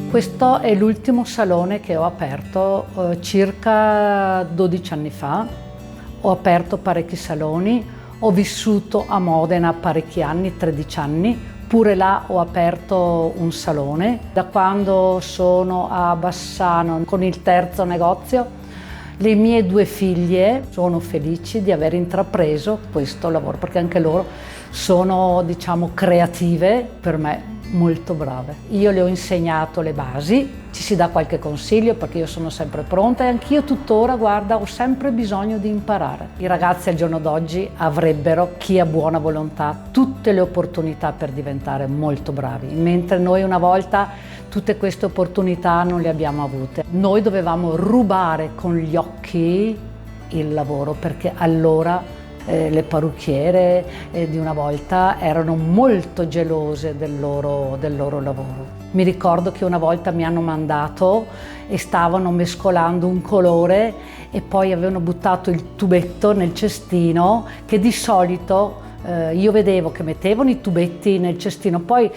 Questo è l'ultimo salone che ho aperto circa 12 anni fa. Ho aperto parecchi saloni, ho vissuto a Modena parecchi anni, 13 anni, pure là ho aperto un salone. Da quando sono a Bassano con il terzo negozio, le mie 2 figlie sono felici di aver intrapreso questo lavoro, perché anche loro sono, diciamo, creative, per me molto brave. Io le ho insegnato le basi, ci si dà qualche consiglio perché io sono sempre pronta e anch'io tuttora, guarda, ho sempre bisogno di imparare. I ragazzi al giorno d'oggi avrebbero, chi ha buona volontà, tutte le opportunità per diventare molto bravi, mentre noi una volta tutte queste opportunità non le abbiamo avute. Noi dovevamo rubare con gli occhi il lavoro, perché allora le parrucchiere di una volta erano molto gelose del loro lavoro. Mi ricordo che una volta mi hanno mandato e stavano mescolando un colore e poi avevano buttato il tubetto nel cestino, che di solito io vedevo che mettevano i tubetti nel cestino, poi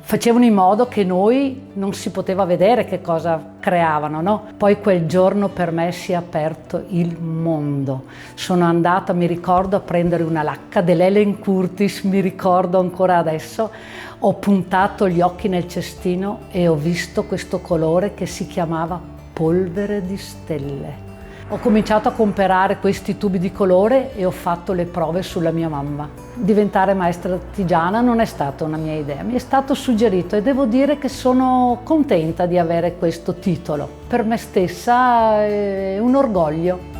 facevano in modo che noi non si poteva vedere che cosa creavano, no? Poi quel giorno per me si è aperto il mondo. Sono andata, mi ricordo, a prendere una lacca dell'Ellen Curtis, mi ricordo ancora adesso, ho puntato gli occhi nel cestino e ho visto questo colore che si chiamava polvere di stelle. Ho cominciato a comprare questi tubi di colore e ho fatto le prove sulla mia mamma. Diventare maestra artigiana non è stata una mia idea, mi è stato suggerito e devo dire che sono contenta di avere questo titolo. Per me stessa è un orgoglio.